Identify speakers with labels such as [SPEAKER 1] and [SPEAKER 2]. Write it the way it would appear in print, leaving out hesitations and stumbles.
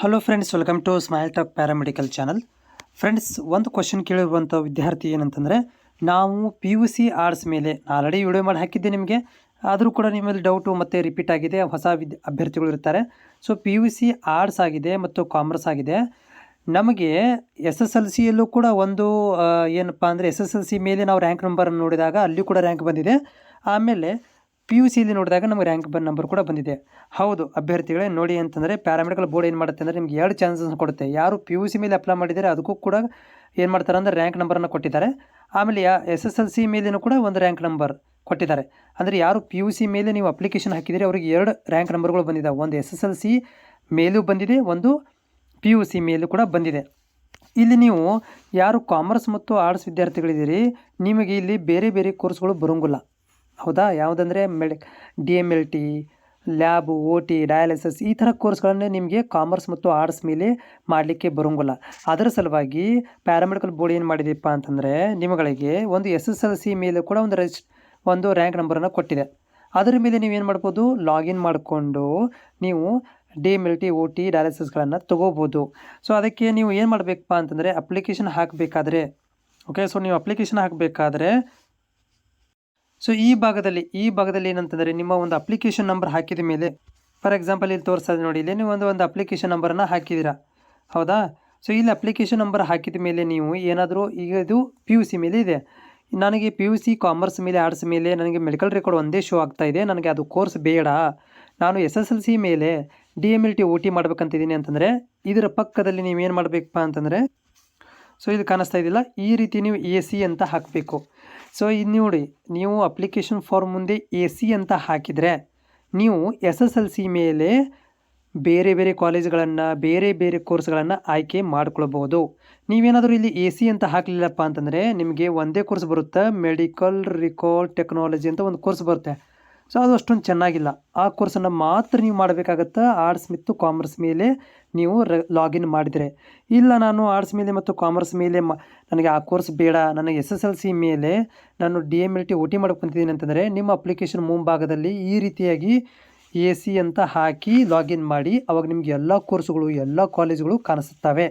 [SPEAKER 1] Hello friends, welcome to smile talk paramedical channel. Friends, ಒಂದು question ಕೇಳಿರುವಂಥ ವಿದ್ಯಾರ್ಥಿ ಏನಂತಂದರೆ, ನಾವು PUC ಆರ್ಟ್ಸ್ ಮೇಲೆ ಆಲ್ರೆಡಿ ವಿಡಿಯೋ ಮಾಡಿ ಹಾಕಿದ್ದೆ ನಿಮಗೆ. ಆದರೂ ಕೂಡ ನಿಮ್ಮಲ್ಲಿ ಡೌಟು ಮತ್ತು ರಿಪೀಟ್ ಆಗಿದೆ. ಹೊಸ ಅಭ್ಯರ್ಥಿಗಳು ಇರ್ತಾರೆ. ಸೊ PUC ಆರ್ಟ್ಸ್ ಆಗಿದೆ ಮತ್ತು ಕಾಮರ್ಸ್ ಆಗಿದೆ. ನಮಗೆ SSLCಯಲ್ಲೂ ಕೂಡ ಒಂದು ಏನಪ್ಪ ಅಂದರೆ SSLC ಮೇಲೆ ನಾವು ರ್ಯಾಂಕ್ ನಂಬರನ್ನು ನೋಡಿದಾಗ ಅಲ್ಲಿ ಕೂಡ ರ್ಯಾಂಕ್ ಬಂದಿದೆ. ಆಮೇಲೆ PUCಯಲ್ಲಿ ನೋಡಿದಾಗ ನಮಗೆ ರ್ಯಾಂಕ್ ನಂಬರ್ ಕೂಡ ಬಂದಿದೆ. ಹೌದು ಅಭ್ಯರ್ಥಿಗಳೇ, ನೋಡಿ ಅಂತಂದರೆ ಪ್ಯಾರಾಮೆಡಿಕಲ್ ಬೋರ್ಡ್ ಏನು ಮಾಡುತ್ತೆ ಅಂದರೆ ನಿಮ್ಗೆ 2 ಚಾನ್ಸಸ್ ಕೊಡುತ್ತೆ. ಯಾರು PUC ಮೇಲೆ ಅಪ್ಲೈ ಮಾಡಿದ್ದಾರೆ ಅದಕ್ಕೂ ಕೂಡ ಏನು ಮಾಡ್ತಾರೆ ಅಂದರೆ ರ್ಯಾಂಕ್ ನಂಬರನ್ನು ಕೊಟ್ಟಿದ್ದಾರೆ. ಆಮೇಲೆ SSLC ಮೇಲೇನೂ ಕೂಡ ಒಂದು ರ್ಯಾಂಕ್ ನಂಬರ್ ಕೊಟ್ಟಿದ್ದಾರೆ. ಅಂದರೆ ಯಾರು PUC ಮೇಲೆ ನೀವು ಅಪ್ಲಿಕೇಶನ್ ಹಾಕಿದರೆ ಅವರಿಗೆ 2 ರ್ಯಾಂಕ್ ನಂಬರ್ಗಳು ಬಂದಿದ್ದಾವೆ. ಒಂದು SSLC ಮೇಲೂ ಬಂದಿದೆ, ಒಂದು PUC ಮೇಲೂ ಕೂಡ ಬಂದಿದೆ. ಇಲ್ಲಿ ನೀವು ಯಾರು ಕಾಮರ್ಸ್ ಮತ್ತು ಆರ್ಟ್ಸ್ ವಿದ್ಯಾರ್ಥಿಗಳಿದ್ದೀರಿ, ನಿಮಗೆ ಇಲ್ಲಿ ಬೇರೆ ಬೇರೆ ಕೋರ್ಸ್ಗಳು ಬರೋಂಗಿಲ್ಲ. ಹೌದಾ? ಯಾವುದಂದರೆ DMLT, ಲ್ಯಾಬು, OT, ಡಯಾಲಿಸಿಸ್ ಈ ಥರ ಕೋರ್ಸ್ಗಳನ್ನೇ ನಿಮಗೆ ಕಾಮರ್ಸ್ ಮತ್ತು ಆರ್ಟ್ಸ್ ಮೇಲೆ ಮಾಡಲಿಕ್ಕೆ ಬರೋಂಗಿಲ್ಲ. ಅದರ ಸಲುವಾಗಿ ಪ್ಯಾರಾಮೆಡಿಕಲ್ ಬೋರ್ಡ್ ಏನು ಮಾಡಿದೆಯಪ್ಪ ಅಂತಂದರೆ ನಿಮಗೆ ಒಂದು SSLC ಮೇಲೆ ಕೂಡ ಒಂದು ರ್ಯಾಂಕ್ ನಂಬರನ್ನು ಕೊಟ್ಟಿದೆ. ಅದರ ಮೇಲೆ ನೀವೇನು ಮಾಡ್ಬೋದು, ಲಾಗಿನ್ ಮಾಡಿಕೊಂಡು ನೀವು DMLT, OT, ಡಯಾಲಿಸಿಸ್ಗಳನ್ನು ತೊಗೋಬೋದು. ಸೊ ಅದಕ್ಕೆ ನೀವು ಏನು ಮಾಡಬೇಕಪ್ಪ ಅಂತಂದರೆ ಅಪ್ಲಿಕೇಶನ್ ಹಾಕಬೇಕಾದ್ರೆ, ಓಕೆ, ಸೊ ನೀವು ಅಪ್ಲಿಕೇಶನ್ ಹಾಕಬೇಕಾದ್ರೆ ಸೊ ಈ ಭಾಗದಲ್ಲಿ ಏನಂತಂದರೆ ನಿಮ್ಮ ಒಂದು ಅಪ್ಲಿಕೇಶನ್ ನಂಬರ್ ಹಾಕಿದ ಮೇಲೆ, ಫಾರ್ ಎಕ್ಸಾಂಪಲ್ ಇಲ್ಲಿ ತೋರಿಸ್ತದೆ ನೋಡಿ, ಇಲ್ಲಿ ನೀವು ಒಂದು ಅಪ್ಲಿಕೇಶನ್ ನಂಬರನ್ನು ಹಾಕಿದ್ದೀರಾ. ಹೌದಾ? ಸೊ ಇಲ್ಲಿ ಅಪ್ಲಿಕೇಶನ್ ನಂಬರ್ ಹಾಕಿದ ಮೇಲೆ ನೀವು ಏನಾದರೂ, ಈಗ ಇದು PUC ಮೇಲೆ ಇದೆ, ನನಗೆ PUC ಕಾಮರ್ಸ್ ಮೇಲೆ ಆರ್ಟ್ಸ್ ಮೇಲೆ ನನಗೆ ಮೆಡಿಕಲ್ ರೆಕಾರ್ಡ್ ಒಂದೇ ಶೋ ಆಗ್ತಾ ಇದೆ, ನನಗೆ ಅದು ಕೋರ್ಸ್ ಬೇಡ, ನಾನು SSLC ಮೇಲೆ DMLT, OT ಮಾಡ್ಬೇಕಂತಿದ್ದೀನಿ ಅಂತಂದರೆ ಇದರ ಪಕ್ಕದಲ್ಲಿ ನೀವೇನು ಮಾಡಬೇಕಪ್ಪ ಅಂತಂದರೆ, ಸೊ ಇದು ಕಾಣಿಸ್ತಾ ಇದ್ದಿಲ್ಲ, ಈ ರೀತಿ ನೀವು AC ಅಂತ ಹಾಕಬೇಕು. ಸೊ ಇದು ನೋಡಿ, ನೀವು ಅಪ್ಲಿಕೇಶನ್ ಫಾರ್ಮ್ ಮುಂದೆ AC ಅಂತ ಹಾಕಿದರೆ ನೀವು SSLC ಮೇಲೆ ಬೇರೆ ಬೇರೆ ಕಾಲೇಜ್ಗಳನ್ನು, ಬೇರೆ ಬೇರೆ ಕೋರ್ಸ್ಗಳನ್ನು ಆಯ್ಕೆ ಮಾಡ್ಕೊಳ್ಬೋದು. ನೀವೇನಾದರೂ ಇಲ್ಲಿ AC ಅಂತ ಹಾಕಲಿಲ್ಲಪ್ಪ ಅಂತಂದರೆ ನಿಮಗೆ ಒಂದೇ ಕೋರ್ಸ್ ಬರುತ್ತೆ, ಮೆಡಿಕಲ್ ರೆಕಾರ್ಡ್ ಟೆಕ್ನಾಲಜಿ ಅಂತ ಒಂದು ಕೋರ್ಸ್ ಬರುತ್ತೆ. ಸೊ ಅದು ಅಷ್ಟೊಂದು ಚೆನ್ನಾಗಿಲ್ಲ. ಆ ಕೋರ್ಸನ್ನು ಮಾತ್ರ ನೀವು ಮಾಡಬೇಕಾಗತ್ತೆ ಆರ್ಟ್ಸ್ ಮತ್ತು ಕಾಮರ್ಸ್ ಮೇಲೆ ನೀವು ಲಾಗಿನ್ ಮಾಡಿದರೆ. ಇಲ್ಲ, ನಾನು ಆರ್ಟ್ಸ್ ಮೇಲೆ ಮತ್ತು ಕಾಮರ್ಸ್ ಮೇಲೆ ನನಗೆ ಆ ಕೋರ್ಸ್ ಬೇಡ, ನನಗೆ SSLC ಮೇಲೆ ನಾನು DMLT, OT ಮಾಡಕ್ಕೆ ಬಂದಿದ್ದೀನಿ ಅಂತಂದರೆ ನಿಮ್ಮ ಅಪ್ಲಿಕೇಶನ್ ಮುಂಭಾಗದಲ್ಲಿ ಈ ರೀತಿಯಾಗಿ AC ಅಂತ ಹಾಕಿ ಲಾಗಿನ್ ಮಾಡಿ. ಅವಾಗ ನಿಮಗೆ ಎಲ್ಲ ಕೋರ್ಸ್ಗಳು, ಎಲ್ಲ ಕಾಲೇಜುಗಳು ಕಾಣಿಸುತ್ತವೆ.